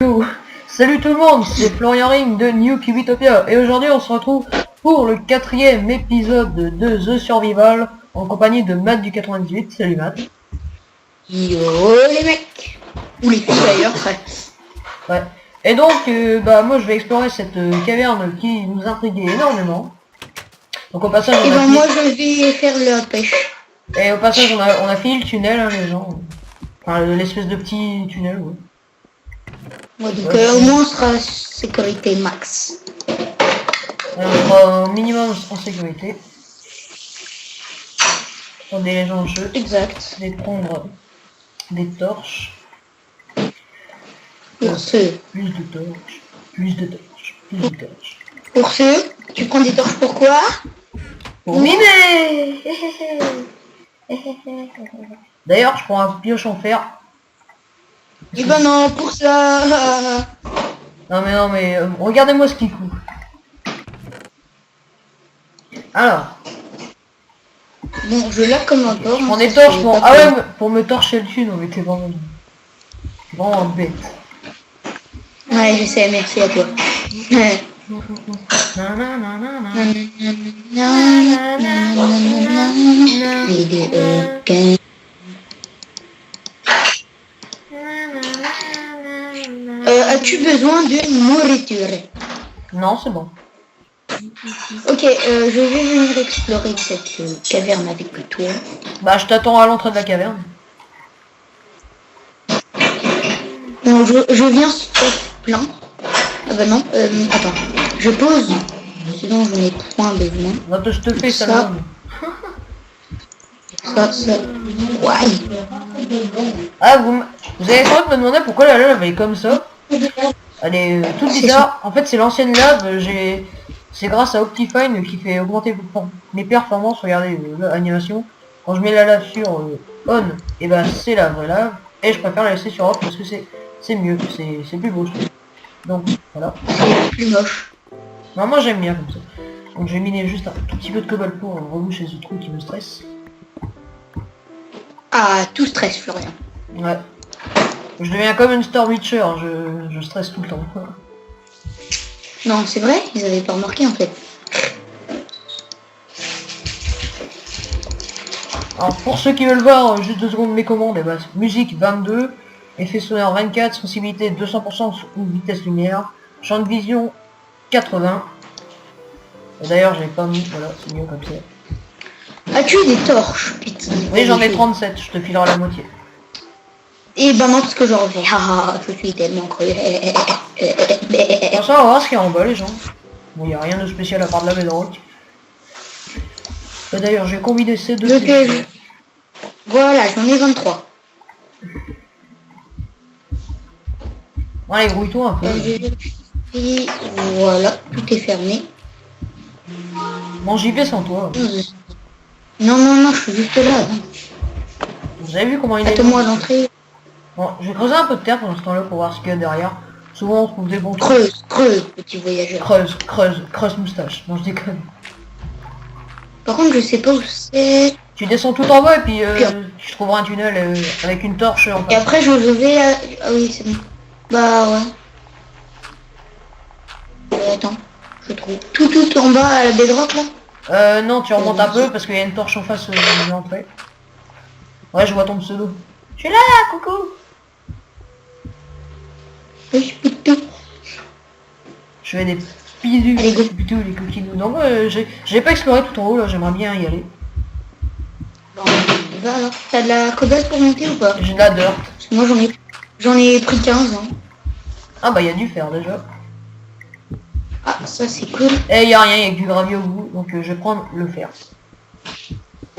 Yo. Salut tout le monde, c'est Florian Ring de New Cubitopia et aujourd'hui on se retrouve pour le 4e épisode de The Survival en compagnie de Matt du 98. Salut Matt. Yo les mecs. Ou les filles d'ailleurs, Ouais. Et donc moi je vais explorer cette caverne qui nous intriguait énormément. Donc au passage et moi je vais faire la pêche. Et au passage on a fini le tunnel, hein, les gens. Enfin l'espèce de petit tunnel, ouais. Ouais, donc au moins on sera sécurité max. On sera au minimum en sécurité. Attendez les gens en jeu. Exact. Je vais prendre des torches. Pour ceux. Plus de torches. Plus de torches. Plus de torches. Pour ceux, tu prends des torches pourquoi? Pour miner. D'ailleurs je prends un pioche en fer. Eh ben non, pour ça. Non mais regardez-moi ce qui coûte. Alors. Bon, je l'ai comme un torche. Je prends des torches pour... Ah ouais, pour me torcher le cul, non mais t'es vraiment bête. Ouais, je sais, merci à toi. As-tu besoin de nourriture? Non, c'est bon. Ok, je vais venir explorer cette caverne avec toi. Bah je t'attends à l'entrée de la caverne. Non, je viens sur plein. Ah bah non, attends. Je pose. Sinon je n'ai point besoin. Bah, je te fais ça. Ça. Ouais. Ah vous avez le droit de me demander pourquoi la lave elle est comme ça. Elle est toute bizarre. En fait c'est l'ancienne lave. C'est grâce à Optifine qui fait augmenter mes performances. Regardez l'animation. Quand je mets la lave sur on, et ben c'est la vraie lave. Et je préfère la laisser sur off parce que c'est mieux, c'est plus beau je trouve. Donc voilà. C'est plus moche. Non, moi j'aime bien comme ça. Donc je vais miner juste un tout petit peu de cobalt pour reboucher ce trou qui me stresse. Ah, tout stress, Florian. Ouais. Je deviens comme une Star Witcher, je stresse tout le temps. Non, c'est vrai, ils avaient pas remarqué en fait. Alors pour ceux qui veulent voir juste 2 secondes mes commandes, et bah, musique 22, effet sonore 24, sensibilité 200% ou vitesse lumière, champ de vision 80. D'ailleurs j'avais pas mis, voilà, c'est mieux comme ça. As-tu des torches, putain? Oui j'en ai 37, je te filerai la moitié. Et ben non, parce que je reviens. Ah, je suis tellement cruel. Attention, on va voir ce qu'il y a en bas les gens. Bon, il n'y a rien de spécial à part de la bedrock. D'ailleurs j'ai combiné ces deux. Voilà, j'en ai 23. Bon, allez, grouille-toi un peu. Et voilà, tout est fermé. Bon, j'y vais sans toi. Non, je suis juste là. Vous avez vu comment il est? Attends-moi à l'entrée. Bon, je vais creuser un peu de terre pendant ce temps-là pour voir ce qu'il y a derrière. Souvent on trouve des bons trucs. Creuse, petit voyageur. Creuse moustache. Non, je déconne. Par contre, je sais pas où c'est. Tu descends tout en bas et puis tu trouveras un tunnel avec une torche en Et après, je vais à... Ah oui, c'est bon. Bah ouais. Attends, je trouve. Tout en bas à la bedrock là. Non, tu remontes un peu parce qu'il y a une torche en face de l'entrée. Ouais, je vois ton pseudo. Je suis là, coucou. Oui, putain. Je fais des bisous, Allez, go. les coquinous. Non, j'ai pas exploré tout en haut là, j'aimerais bien y aller. Bon, va alors. T'as de la cobalt pour monter ou pas? J'ai de la dirt. Parce que moi j'en ai pris 15 hein. Ah bah il y a du fer déjà. Ah, ça c'est cool. Et il y a rien, il y a que du gravier au bout, donc je vais prendre le fer.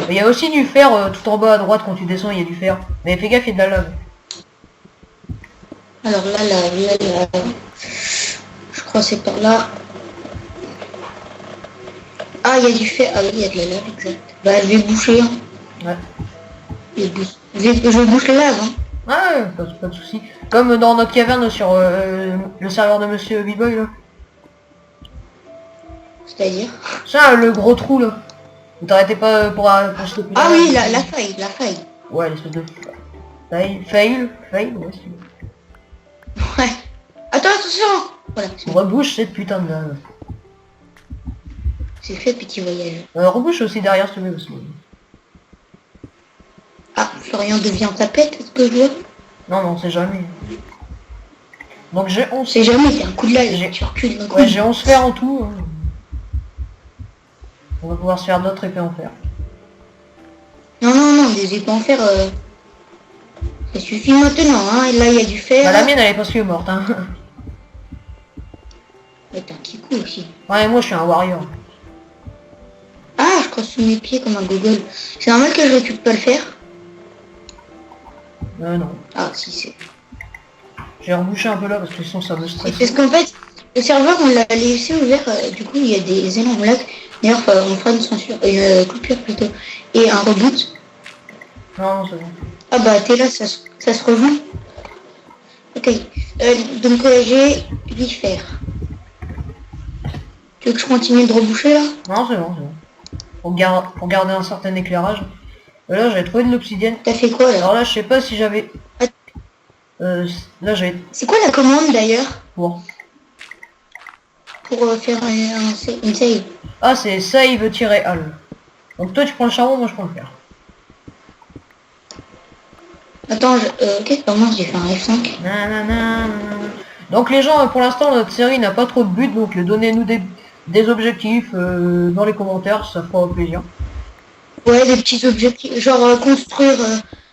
Il y a aussi du fer tout en bas à droite quand tu descends, il y a du fer. Mais fais gaffe, il y a de la lave. Alors là, je crois que c'est par là. Ah, il y a du fer. Ah oui, il y a de la lave, exact. Bah, je vais boucher. Hein. Ouais. Je bouche la lave. Hein. Ah, pas de soucis. Comme dans notre caverne sur le serveur de Monsieur B-Boy là. C'est-à-dire Ça, le gros trou là. Vous t'arrêtez pas pour stopper. Ah oui, la faille. Ouais, l'espèce de fail, ouais, si. Ouais. attention. Voilà, Rebouche cette putain de lave. c'est fait, petit voyage. Rebouche aussi derrière, s'il te plaît, aussi. Ah, Florian devient tapette, est-ce que je vois? Non, non, c'est jamais. Donc j'ai On 11. sait jamais, c'est un coup de J'ai- live, tu recules d'un coup. Ouais, j'ai 11 fers en tout. Hein. On va pouvoir se faire d'autres épées en fer. Non, non, non, des épées en fer, ça suffit maintenant, hein. Et là, il y a du fer. Bah la mienne, elle est presque morte. Hein. Mais t'as un petit coup aussi. Ouais, moi je suis un warrior. Ah, je croise sous mes pieds comme un gogol. C'est normal que je récupère pas le fer? Non. Ah, si, c'est... J'ai rebouché un peu là parce que sinon ça me stresse. Parce qu'en fait, le serveur, on l'a laissé ouvert, du coup, il y a des énormes lags. D'ailleurs, on fera une censure, une coupure plutôt, et un reboot. Non, c'est bon. Ah bah, t'es là, ça se rejoint. Ok, donc j'ai 8 fers. Tu veux que je continue de reboucher là? Non, c'est bon, c'est bon. Pour garder un certain éclairage. Là, j'ai trouvé de l'obsidienne. T'as fait quoi là? Alors là, je sais pas si j'avais... là, j'avais... C'est quoi la commande d'ailleurs? Pour... Pour faire une save? Ah, c'est save-all. Donc toi, tu prends le charbon, moi je prends le fer. Attends, ok, comment j'ai fait un F5? Nanana. Donc les gens, pour l'instant, notre série n'a pas trop de but, donc donnez-nous des objectifs dans les commentaires, ça fera plaisir. Ouais, des petits objectifs, genre construire,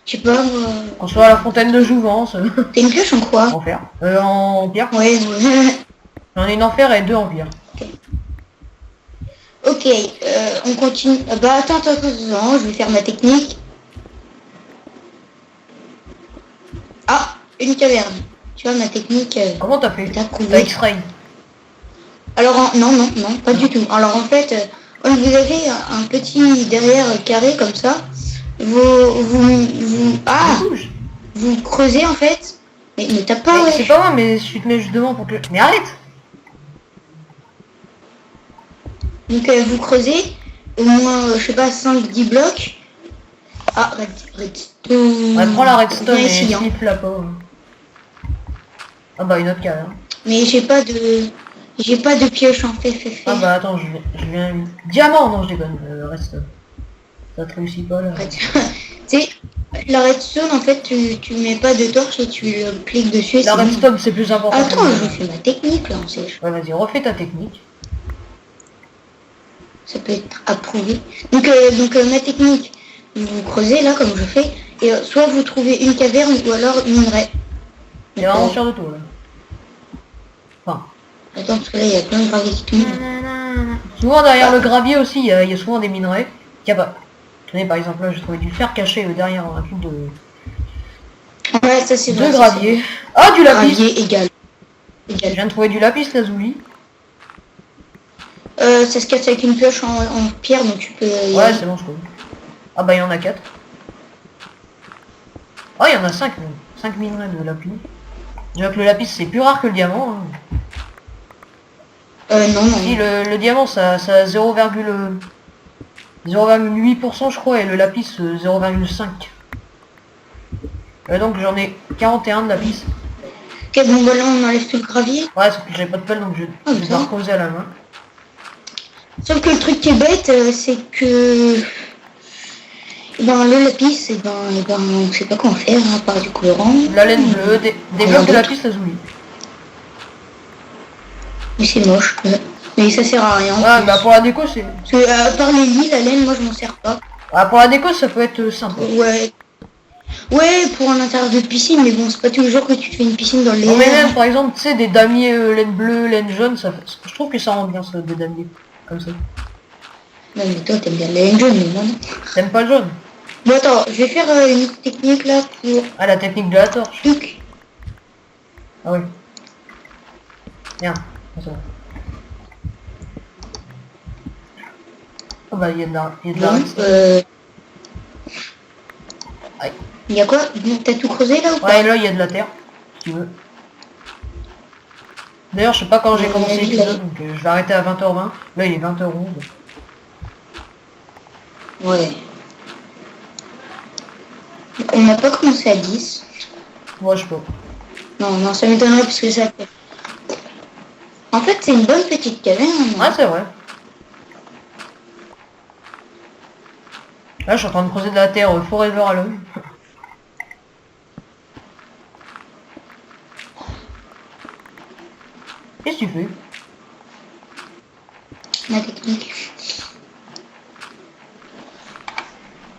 je sais pas moi... Construire la fontaine de Jouvence, T'as une pioche en quoi? en fer. En pierre. Ouais, ouais. J'en ai une en fer et 2 en pierre. Ok, on continue. Bah attends, je vais faire ma technique. Ah, une caverne. Tu vois ma technique. Comment t'as fait? T'as T'as trouvé. X-ray. Alors non, pas du tout. Alors en fait, quand vous avez un petit derrière carré comme ça, vous creusez en fait. Mais ne tape pas, Mais ouais. c'est pas moi, mais je te mets juste devant pour que... Mais arrête! Donc vous creusez au moins, je sais pas, 5-10 blocs. Ah, redstone. Ouais, prends la redstone Viens et ici, hein. flip la peau. Ah bah une autre caverne. Mais j'ai pas de pioche en fait. Ah bah attends, je viens... Diamant! Non, je déconne, redstone. Ça te réussit pas là. Tu sais, la redstone en fait tu mets pas de torche et tu cliques dessus et La c'est bon. redstone c'est plus important. Attends, je fais ma technique là, on sait. Ouais, vas-y, refais ta technique. Ça peut être approuvé. Donc ma technique, vous creusez là comme je fais, et soit vous trouvez une caverne ou alors une minerai. Il est vraiment sûr de tout là. Enfin. Attends, parce que là il y a plein de gravier qui tombent. Souvent derrière le gravier aussi, il y a souvent des minerais. Qu'il y a pas. Tenez par exemple là, j'ai trouvé du fer caché derrière un truc de Ouais, ça c'est vrai. gravier. Ah, du lapis! Gravier égal. Je viens de trouver du lapis lazuli. Ça se casse avec une pioche en pierre, donc tu peux... Ouais, c'est bon, je trouve. Ah bah il y en a 4. Oh, il y en a 5 même. 5 minerais de lapis. Déjà que le lapis c'est plus rare que le diamant. Hein. Non. Si le diamant ça a 0,8% je crois et le lapis 0,5. Donc j'en ai 41 de lapis. Ok, bon voilà, on enlève tout le gravier. Ouais, sauf que j'ai pas de pelle donc je vais devoir creuser à la main. Sauf que le truc qui est bête, c'est que... le lapis, on sait pas quoi en faire, à part du colorant. La laine bleue, des blocs de lapis lazuli. Mais c'est moche. Mais ça sert à rien. Ouais, bah pour la déco c'est... Parce que à part les lits, la laine, moi je m'en sers pas. Ah, pour la déco ça peut être sympa. Ouais. Ouais, pour un intérieur de piscine, mais bon, c'est pas tous les jours que tu te fais une piscine dans le Non, mais lait. même par exemple, tu sais, des damiers laine bleue, laine jaune, ça fait... Je trouve que ça rend bien ça, des damiers. Comme ça. Ouais, mais toi t'aimes bien la laine jaune, mais moi non. T'aimes pas le jaune? Bon attends, je vais faire une autre technique là pour... Ah, la technique de la torche. Tuc. Ah oui. Merde. C'est bon. Oh bah il y a de la Bon, Aïe. il y a quoi? T'as tout creusé là ou pas? Ouais, là il y a de la terre, si tu veux. D'ailleurs, je sais pas quand j'ai commencé l'épisode, donc je vais arrêter à 20h20. Là il est 20h11. Ouais. On n'a pas commencé à 10. Moi je peux. Non, ça m'étonnerait parce que ça fait... En fait, c'est une bonne petite caverne. Ouais, c'est vrai. Là, je suis en train de creuser de la terre forever alone. Qu'est-ce que tu fais? Ma technique.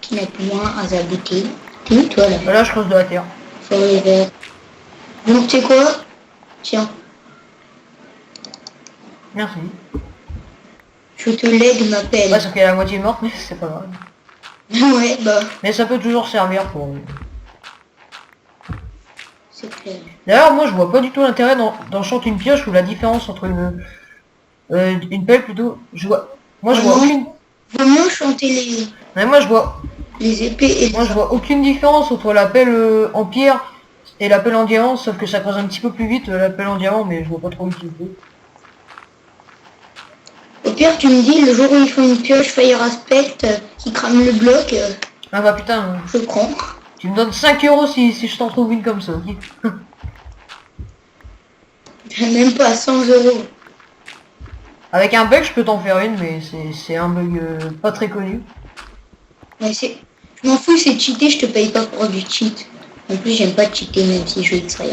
Qui n'a point à aboutir. T'es où toi là? Là, je creuse de la terre. Forever. Donc tu sais quoi? Tiens, Merci. je te lègue ma pelle. Ouais, sauf qu'elle est à moitié morte, mais c'est pas grave. Ouais, bah, Mais ça peut toujours servir pour... c'est clair. D'ailleurs, moi, je vois pas du tout l'intérêt d'enchanter une pioche ou la différence entre une pelle plutôt. Je vois... Moi, je vois Non. aucune... Vaut mieux chanter Mais moi, je vois... les épées et Moi, je vois aucune différence entre la pelle en pierre et la pelle en diamant, sauf que ça creuse un petit peu plus vite la pelle en diamant, mais je vois pas trop l'utilité. Au pire, tu me dis, le jour où ils font une pioche Fire Aspect qui crame le bloc, Ah bah putain, je prends. tu me donnes 5 € si je t'en trouve une comme ça, ok? Même pas 100 €. Avec un bug, je peux t'en faire une, mais c'est un bug pas très connu. Mais c'est... Je m'en fous, c'est cheaté, je te paye pas pour du cheat. En plus, j'aime pas cheater même si je X-Ray.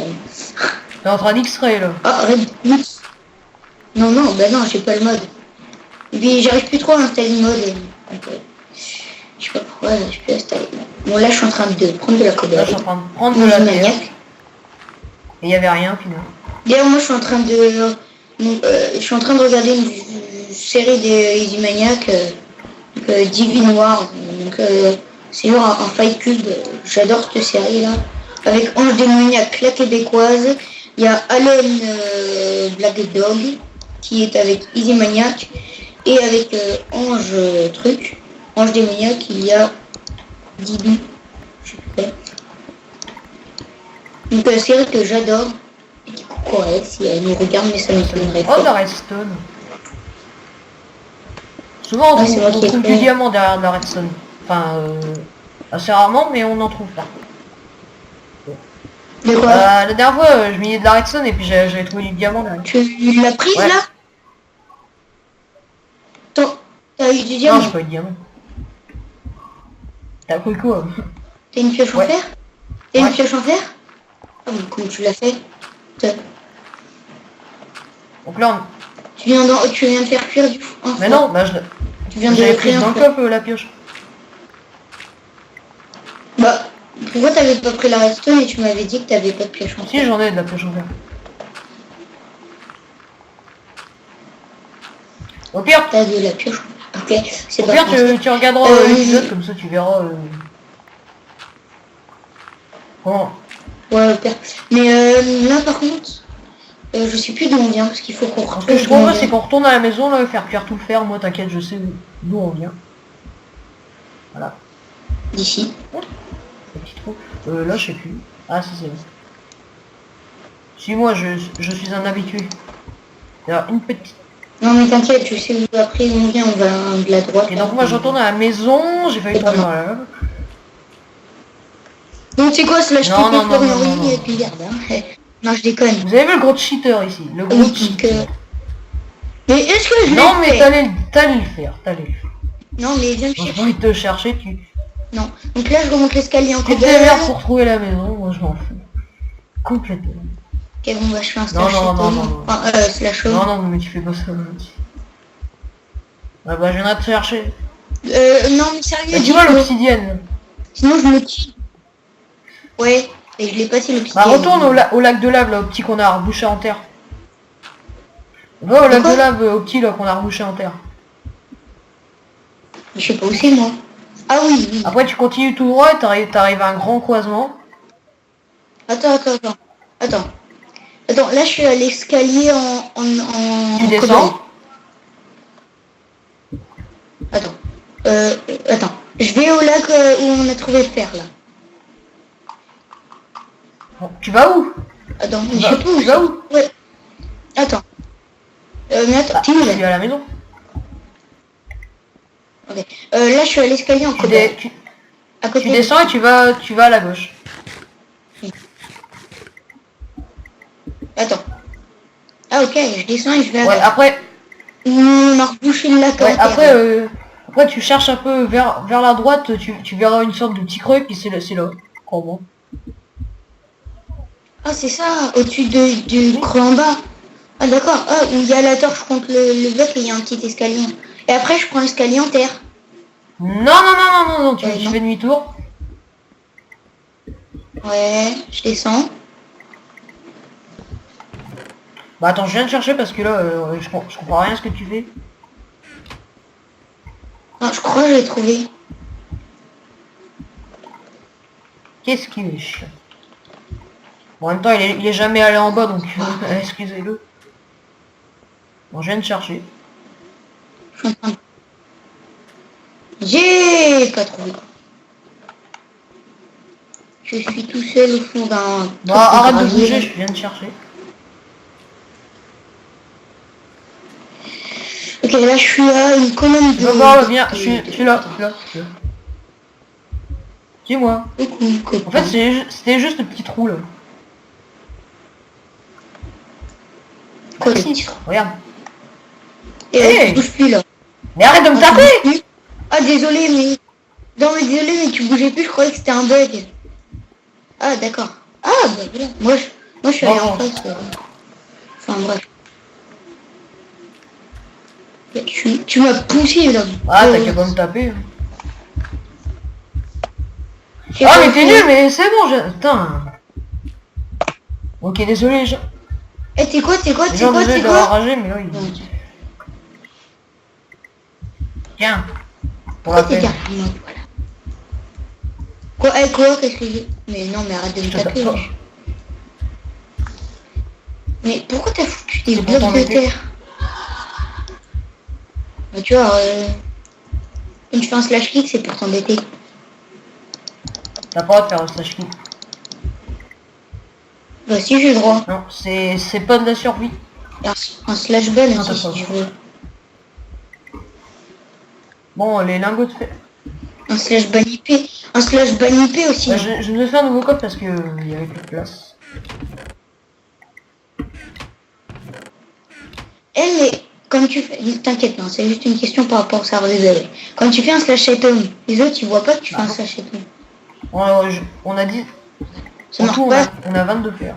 T'es en train d'X-ray là. Ah, arrête. Non, non, bah non, j'ai pas le mode. Et puis, j'arrive plus trop à installer le mode. Donc, je sais pas pourquoi, je peux installer. Bon, là, je suis en train de prendre de la Là, cobalt. je suis en train de prendre de la terre. Et il y avait rien finalement. D'ailleurs, moi, je suis en train de... je suis en train de regarder une série des Easy Maniac, Divine War. Donc, c'est genre un Fight Club. J'adore cette série-là. Avec Ange Démoniaque, la québécoise. Il y a Alan Black Dog, qui est avec Easy Maniac. Et avec Ange Ange Démoniaque, il y a Dibu. Je sais pas. Donc, série que j'adore. Et qui coucourait si elle nous regarde, mais ça ne m'étonnerait Oh, de la pas. redstone. Souvent, on Ah, c'est moi qui ai trouve fait. du diamant derrière de la redstone. Enfin, assez rarement, mais on en trouve pas. De quoi La dernière fois, je mis de la redstone et puis j'avais trouvé du diamant derrière. Tu l'as prise Ouais. là T'as eu du Non, diamant? j'ai pas eu de diamant. T'as pris quoi? T'as une pioche en Ouais. fer? T'as Ouais. une pioche en fer? Ah mais comment tu l'as fait? Donc là, Tu viens de faire cuire du un mais four. non, bah Tu viens de j'avais créer pris un dans le four. coffre la pioche. Bah, pourquoi t'avais pas pris la redstone et tu m'avais dit que t'avais pas de pioche en Si, fer? j'en ai de la pioche en fer. Au pire, T'as de la pioche en fer. Ok, c'est au pas pire français. tu regarderas Euh, l'épisode, comme ça tu verras. Comment? Ouais, au pire. Mais là par contre, je sais plus d'où on vient parce qu'il faut qu'on Ce que retrouve je d'où on trouve, vient. c'est qu'on retourne à la maison, là, faire cuire tout le fer. Moi, t'inquiète, je sais d'où on vient. Voilà. D'ici. Petit trou. Là, je sais plus. Ah, si, c'est bon. Si, moi, je suis un habitué. Alors, une petite... Non mais t'inquiète, je sais où après on vient, on va de la droite. Et donc, moi, je retourne à la maison. J'ai failli tomber dans la lave. Donc c'est quoi, slash Non, non, TP non, non, Florian non. et puis garde, hein. Non, je déconne. Vous avez vu le gros cheater ici? Le gros Oui, cheater. Mais est-ce que je l'ai Non, mais fait t'allais le faire. Non, mais viens me Moi, j'ai chercher. envie de te chercher, tu... Non. Donc là, je remonte l'escalier en Tu te cobalt. démerdes pour trouver la maison. Moi, je m'en fous. Complètement. Ok, bon, bah, je fais un Non, slash non, non, home. non, non. Enfin, slash home. Non, non, mais tu fais pas ça. Ah bah, je viendrai te chercher. Non, mais sérieux, Bah, tu vois dis-le. l'obsidienne. Sinon, je me tue. Ouais, et je l'ai passé Bah, l'obsidienne. retourne au lac de lave, là, au petit qu'on a rebouché en terre. Va au lac Quoi de lave, au petit, là, qu'on a rebouché en terre. Je sais pas où c'est, moi. Ah oui, oui. Après, tu continues tout droit et t'arrives à un grand croisement. Attends. Attends, là, je suis à l'escalier en Tu descends. Attends. Attends. Je vais au lac où on a trouvé le fer, là. Bon, tu vas où? Attends, Tu je vas, sais pas où. tu vas où? Ouais. Attends. Mais attends, Bah, t'es où, je là? suis à la maison. Ok. Là, je suis à l'escalier en Tu, cobalt. À tu côté. descends et tu vas à la gauche. Attends. Ah ok, je descends et je vais Ouais, après, On a rebouché le lac. ouais, après tu cherches un peu vers la droite, tu verras une sorte de petit creux, puis c'est là. Crois-moi. Ah c'est ça, au-dessus du Oui. creux en bas. Ah d'accord, ah où il y a la torche contre le bloc et il y a un petit escalier. Et après je prends l'escalier en terre. Non, non, non, non, non, non, tu Non. fais demi-tour. Ouais, je descends. Bah attends, je viens de chercher parce que là, je comprends rien à ce que tu fais. Ah, je crois que je l'ai trouvé. Qu'est-ce qu'il est chiant. Bon, en même temps, il est jamais allé en bas, donc excusez-le. Bon, je viens de chercher. Je suis en train de... J'ai pas trouvé. Je suis tout seul au fond d'un... truc Bah arrête de gravier, bouger, là. je viens de chercher. Ok, là je suis à une colonne Tu de... peux voir, viens, je suis là, je suis là, je suis là. Dis-moi. Coucou, En fait, copain. c'était juste le petit trou là. Quoi, Ah, le si, petit trou regarde. Et Hey, tu bouges plus là. mais arrête de me Ah, tu taper! bouges plus. Ah désolé mais... Non mais désolé mais tu bougeais plus, je croyais que c'était un bug. Ah d'accord. Ah bah voilà. Moi je suis allé en Bon, face. Enfin bref. Tu m'as poussé là. ah, t'as qu'à pas me taper. J'ai Ah, pas mais t'es fait. nul, mais c'est bon, Putain. Ok, désolé, les gens. Eh t'es quoi, Les gens, désolé d'avoir ragé, mais là, Non, Tiens, pour la pourquoi t'es peine. derrière moi, voilà. Quoi, eh quoi, qu'est-ce que j'ai... Mais non mais arrête de me Je te taper. tape pas. Mais pourquoi t'as foutu des C'est pour blocs de t'embêter. terre? Bah, tu vois, quand tu fais un slash click, c'est pour t'embêter. T'as pas le droit de faire un slash kill. Bah si, j'ai le droit. Non, c'est pas de la survie. Alors, un slash ban Non, aussi, t'as si pas. tu veux. Bon, les lingots de fer. Un slash ban IP. Un slash ban IP aussi. Bah, hein. je me fais un nouveau code parce que il y avait plus de place. Eh, mais quand tu fais... T'inquiète, non, c'est juste une question par rapport au serveur des abeilles. Quand tu fais un slash item, les autres, ils voient pas que tu fais un slash item. On a dit. Ça En marche tout, on pas. on a 22 fer.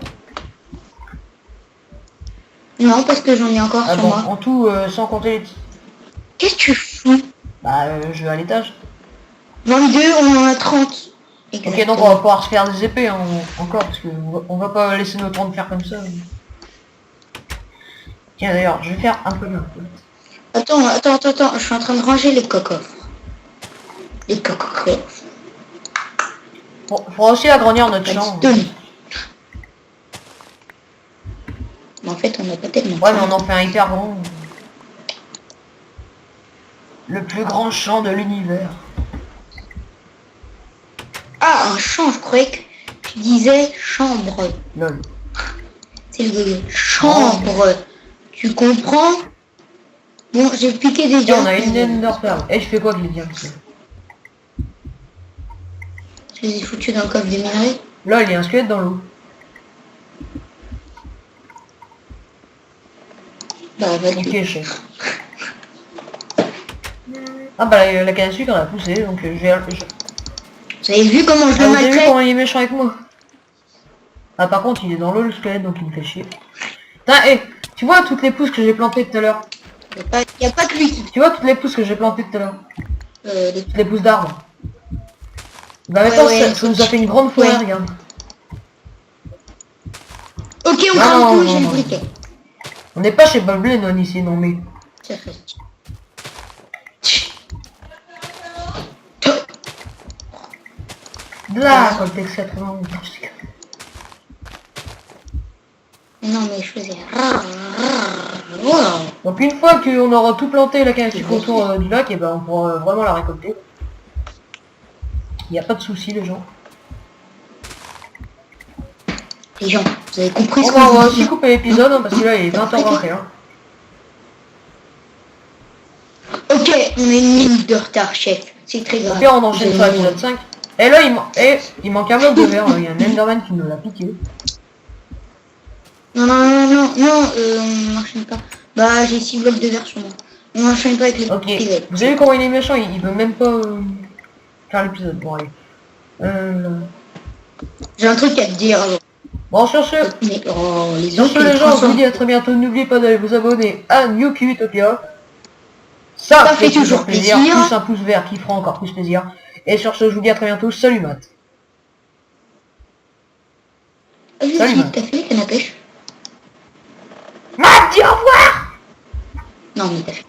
Non, parce que j'en ai encore Ah sur bon, moi. en tout, sans compter les... Qu'est-ce que tu fous? Bah, je vais à l'étage. 22, on en a 30. Ok, donc on va pouvoir se faire des épées hein, encore, parce que on va pas laisser notre temps de faire comme ça. Tiens, d'ailleurs, je vais faire un peu mieux. Attends, je suis en train de ranger les cocoffres. Les cocoffres. Bon, faudra aussi agrandir notre champ. Redstone. Mais en fait, on n'a pas tellement. Ouais, mais on en fait un hyper grand. Le plus grand champ de l'univers. Ah, un champ, je croyais que tu disais chambre. Lol. C'est le chambre. Tu comprends? Bon, j'ai piqué des Tiens, diamants. on a une Ender Pearl. Et je fais quoi avec les diamants? Je les ai foutus dans le coffre des minerais. Là, il y a un squelette dans l'eau. Bah, vas-y. Ok, chef. Ah bah la canne à sucre elle a poussé, donc je vais... Vous avez vu comment je le Ah, vous avez vu maltraite? comment il est méchant avec moi? Ah par contre il est dans l'eau le squelette donc il me fait chier. Putain, hé, tu vois toutes les pousses que j'ai plantées tout à l'heure? Y a pas que lui qui... Tu vois toutes les pousses que j'ai plantées tout à l'heure? les- Toutes les pousses d'arbres. Bah maintenant ouais, ça nous a fait une grande forêt, ouais. regarde. Ok, on Non, crame non, tout, non, j'ai le non. briquet. On n'est pas chez Bob non ici, non mais... Ça fait... Là, Coltex 80. Non mais je faisais... Donc une fois qu'on aura tout planté la canne à sucre autour du lac, et ben on pourra vraiment la récolter. Il n'y a pas de souci les gens. Les gens, vous avez compris ce On va qu'on aussi couper l'épisode hein, parce que là il est 20h21. Ok, on est une minute de retard, chef. C'est très Au grave. pire on enchaîne sur l'épisode 5. Et là il manque un bloc de verre, il y a un Enderman qui nous l'a piqué. Non, Non, on n'enchaîne pas. Bah, j'ai 6 blocs de verre sur moi. On n'enchaîne pas avec les Ok, épisodes. vous avez vu comment il est méchant, il veut même pas faire l'épisode. Bon, allez. J'ai un truc à te dire. Bon, sur ce, Mais, oh, les sur autres, ce ils les gens, je vous transforment. dis à très bientôt. N'oubliez pas d'aller vous abonner à Newpie Utopia. Ça fait toujours plaisir. Plus un pouce vert qui fera encore plus plaisir. Et sur ce, je vous dis à très bientôt. Salut Matt. Salut, Matt. T'as fait les cannes à pêche? Matt, dis au revoir. Non, mais t'as fait.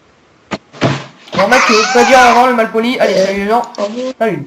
Bon, Matt, tu veux pas dire au revoir le malpoli. Allez, salut les gens. Au revoir. Salut.